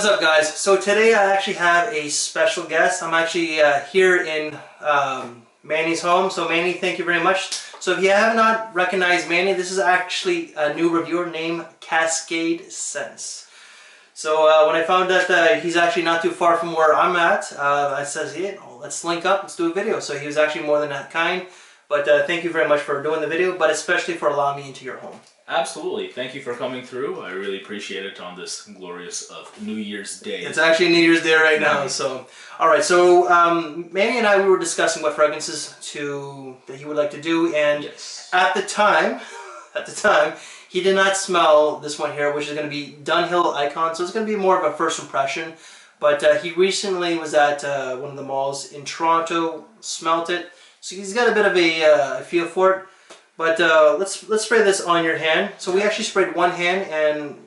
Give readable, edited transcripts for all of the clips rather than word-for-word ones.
What's up, guys? So today I actually have a special guest. I'm actually here in Manny's home. So Manny, thank you very much. So if you have not recognized Manny, this is actually a new reviewer named CascadeScents. So when I found out that he's actually not too far from where I'm at, I said, yeah, let's link up, let's do a video. So he was actually more than that kind. But thank you very much for doing the video, but especially for allowing me into your home. Absolutely. Thank you for coming through. I really appreciate it on this glorious New Year's Day. It's actually New Year's Day right now. So, all right. So, Manny and I, we were discussing what fragrances that he would like to do, and yes. at the time, he did not smell this one here, which is going to be Dunhill Icon. So it's going to be more of a first impression. But he recently was at one of the malls in Toronto, smelt it. So he's got a bit of a feel for it. But let's spray this on your hand. So we actually sprayed one hand, and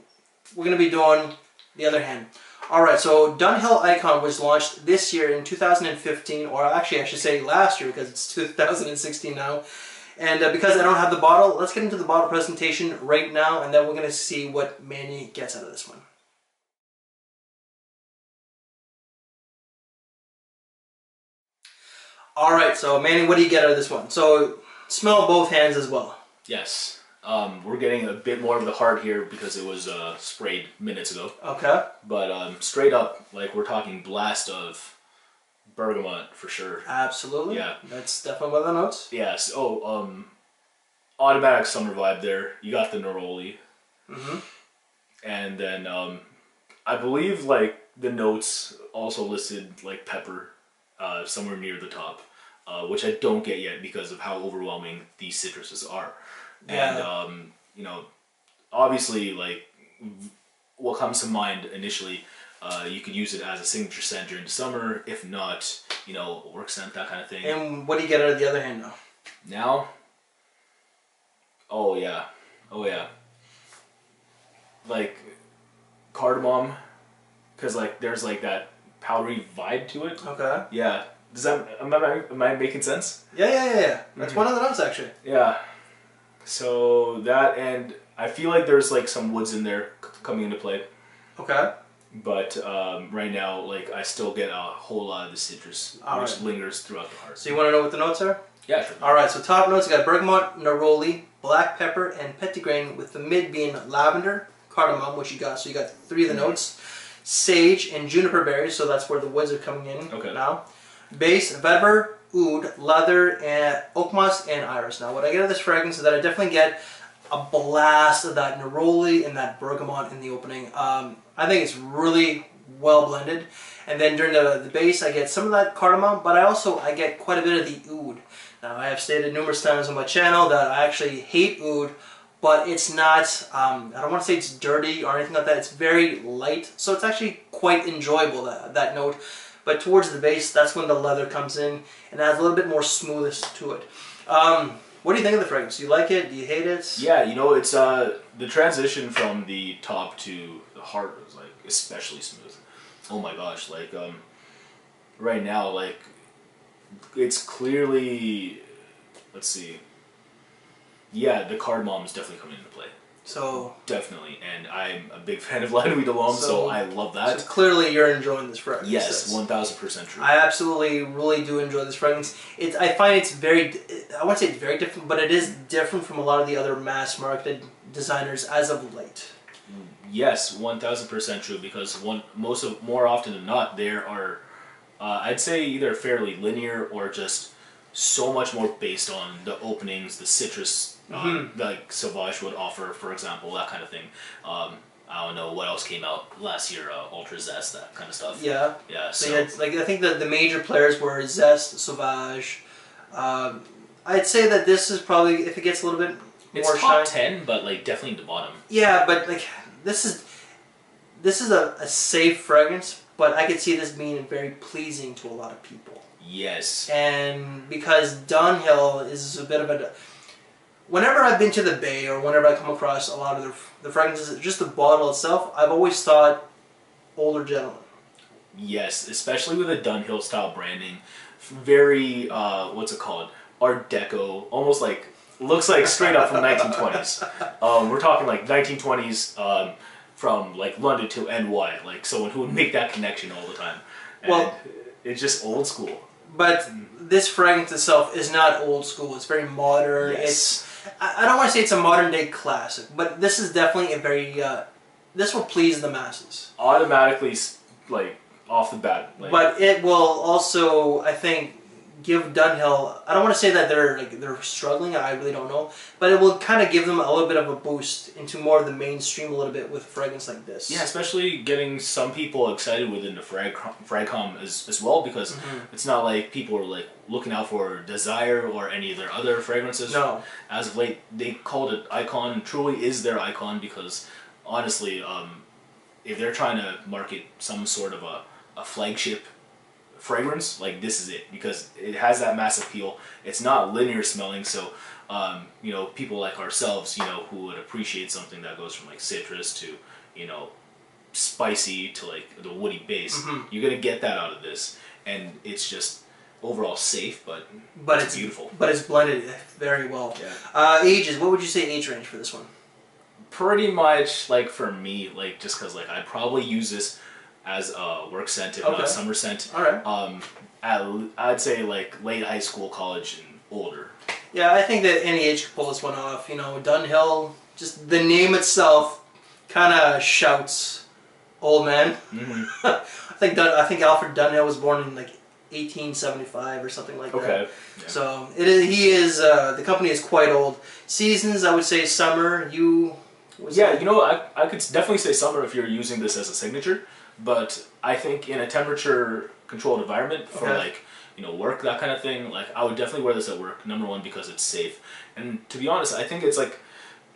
we're going to be doing the other hand. Alright, so Dunhill Icon was launched this year in 2015, or actually I should say last year because it's 2016 now. And because I don't have the bottle, let's get into the bottle presentation right now, and then we're going to see what Manny gets out of this one. Alright, so Manny, what do you get out of this one? So smell both hands as well. Yes. We're getting a bit more of the heart here because it was sprayed minutes ago. Okay. But straight up, like, we're talking blast of bergamot for sure. Absolutely. Yeah. That's definitely one of the notes. Yes. Oh, automatic summer vibe there. You got the neroli. Mm-hmm. And then I believe, like, the notes also listed, like, pepper somewhere near the top. Which I don't get yet because of how overwhelming these citruses are. Yeah. And, you know, obviously, like, what comes to mind initially, you could use it as a signature scent during the summer. If not, you know, a work scent, that kind of thing. And what do you get out of the other hand now? Now? Oh, yeah. Oh, yeah. Like, cardamom, because, like, there's, like, that powdery vibe to it. Okay. Yeah. Does that, am I making sense? Yeah. That's one of the notes, actually. Yeah. So that, and I feel like there's like some woods in there coming into play. Okay. But right now, like, I still get a whole lot of the citrus, which lingers throughout the heart. So you want to know what the notes are? Yeah, sure. Alright, so top notes, you got bergamot, neroli, black pepper, and petitgrain, with the mid being lavender, cardamom, which you got. So you got three of the notes. Sage and juniper berries, so that's where the woods are coming in now. Base, vetiver, oud, leather, and oak moss, and iris. Now, what I get out of this fragrance is that I definitely get a blast of that neroli and that bergamot in the opening. I think it's really well blended. And then during the base, I get some of that cardamom, but I get quite a bit of the oud. Now, I have stated numerous times on my channel that I actually hate oud, but it's not, I don't want to say it's dirty or anything like that. It's very light, so it's actually quite enjoyable, that note. But towards the base, that's when the leather comes in and adds a little bit more smoothness to it. What do you think of the fragrance? Do you like it? Do you hate it? Yeah, you know, it's the transition from the top to the heart was like especially smooth. Oh my gosh, like right now, like, it's clearly, let's see. Yeah, the cardamom is definitely coming into play. So definitely, and I'm a big fan of La Nuit de l'Homme, so I love that. So clearly, you're enjoying this fragrance. Yes, 1000% true. I absolutely, really do enjoy this fragrance. I find it's very, I won't say it's very different, but it is different from a lot of the other mass-marketed designers as of late. Yes, 1000% true. Because more often than not, there are, I'd say, either fairly linear or just so much more based on the openings, the citrus. Like Sauvage would offer, for example, that kind of thing. I don't know what else came out last year, Ultra Zest, that kind of stuff. Yeah. Yeah. So yeah, it's like, I think that the major players were Zest, Sauvage. I'd say that this is probably, if it gets a little bit more it's top 10, but like definitely the bottom. Yeah, but like this is a safe fragrance, but I could see this being very pleasing to a lot of people. Yes. And because Dunhill is a bit of a... Whenever I've been to the Bay or whenever I come across a lot of the fragrances, just the bottle itself, I've always thought older gentleman. Yes, especially with a Dunhill style branding. Very, what's it called? Art Deco, almost like, looks like straight up from 1920s. We're talking like 1920s, from like London to NY, like someone who would make that connection all the time. And Well, it's just old school. But this fragrance itself is not old school. It's very modern. Yes. I don't want to say it's a modern day classic, but this is definitely a very this will please the masses. Automatically, like off the bat. Like, But it will also, I think, give Dunhill. I don't want to say that they're struggling. I really don't know, but it will kind of give them a little bit of a boost into more of the mainstream a little bit with a fragrance like this. yeah, especially getting some people excited within the fragcom as well, because it's not like people are like looking out for Desire or any of their other fragrances. No. As of late, they called it Icon. Truly is their icon, because honestly, if they're trying to market some sort of a flagship fragrance, like this is it, because it has that mass appeal. It's not linear smelling, so you know, people like ourselves, you know, who would appreciate something that goes from like citrus to, you know, spicy to like the woody base, you're gonna get that out of this, and it's just overall safe, but it's beautiful. But it's blended very well. Yeah. Ages, what would you say age range for this one? Pretty much like for me, like just because like I'd probably use this as a work scent, if not summer scent. All right. I'd say like late high school, college, and older. Yeah, I think that any age could pull this one off. You know, Dunhill, just the name itself kind of shouts old man. I think Alfred Dunhill was born in like 1875 or something like that. Okay. Yeah. So he is. The company is quite old. Seasons, I would say summer. You know, I could definitely say summer if you're using this as a signature. But I think in a temperature controlled environment for like, you know, work, that kind of thing, like I would definitely wear this at work. Number one, because it's safe, and to be honest, I think it's like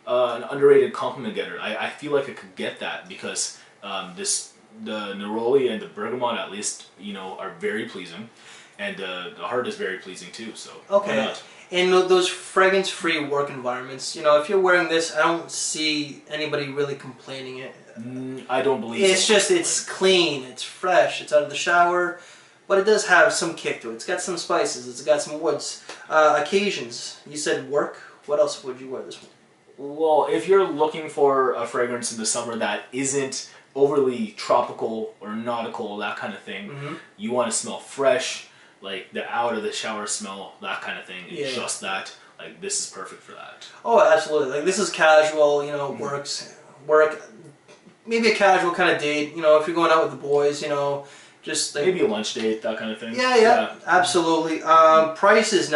an underrated compliment getter. I feel like it could get that because the Neroli and the Bergamot, at least, you know, are very pleasing, and the heart is very pleasing too. So why not? In those fragrance-free work environments, you know, if you're wearing this, I don't see anybody really complaining it. I don't believe it's just, it's clean, it's fresh, it's out of the shower, but it does have some kick to it. It's got some spices, it's got some woods. Occasions, you said work, what else would you wear this one? Well, if you're looking for a fragrance in the summer that isn't overly tropical or nautical, that kind of thing, you want to smell fresh, like the out of the shower smell, that kind of thing, and just that, like this is perfect for that. Oh, absolutely. Like this is casual, you know, work, maybe a casual kind of date, you know, if you're going out with the boys, you know, just like, maybe a lunch date, that kind of thing. Yeah, absolutely. Prices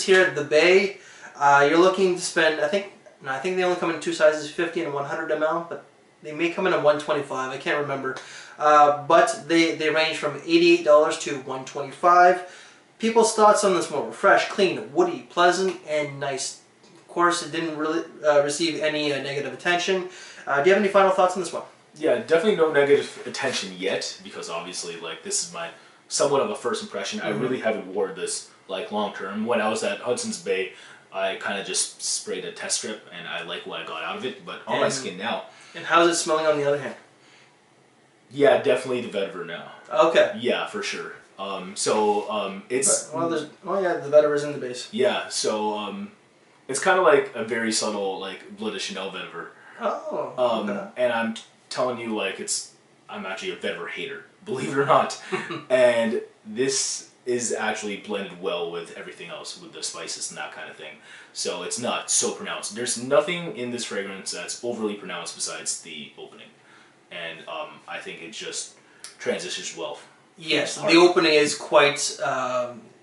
here at the Bay, you're looking to spend, I think they only come in two sizes, 50 and 100 ml, but they may come in at 125, I can't remember. But they range from $88 to $125. People's thoughts on this one were fresh, clean, woody, pleasant, and nice. Of course, it didn't really receive any negative attention. Do you have any final thoughts on this one? Yeah, definitely no negative attention yet, because obviously, like, this is my somewhat of a first impression. I really haven't worn this like long term. When I was at Hudson's Bay, I kind of just sprayed a test strip, and I like what I got out of it. But on my skin now. And how's it smelling on the other hand? Yeah, definitely the vetiver now. Okay. Yeah, for sure. It's well, yeah, the vetiver's in the base. Yeah, so it's kind of like a very subtle like Blood de Chanel vetiver. Oh. Okay. And I'm telling you, like, I'm actually a vetiver hater, believe it or not. And this is actually blended well with everything else, with the spices and that kind of thing. So it's not so pronounced. There's nothing in this fragrance that's overly pronounced besides the opening. And I think it just transitions well. Yes, the opening is quite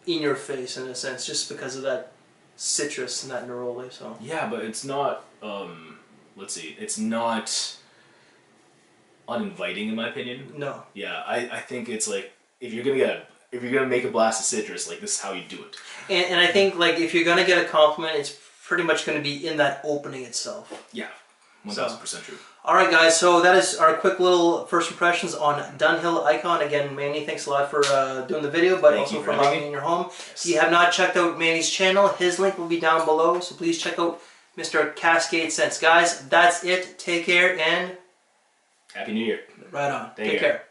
in your face in a sense, just because of that citrus and that neroli. So yeah, but it's not. Let's see, it's not uninviting in my opinion. No. Yeah, I think it's like if you're gonna make a blast of citrus, like this is how you do it. And I think like if you're gonna get a compliment, it's pretty much gonna be in that opening itself. Yeah. 1000% true. Alright guys, so that is our quick little first impressions on Dunhill Icon. Again, Manny, thanks a lot for doing the video, but also for having me in your home. Yes. If you have not checked out Manny's channel, his link will be down below, so please check out Mr. CascadeScents. Guys, that's it. Take care and... Happy New Year. Right on. Take care.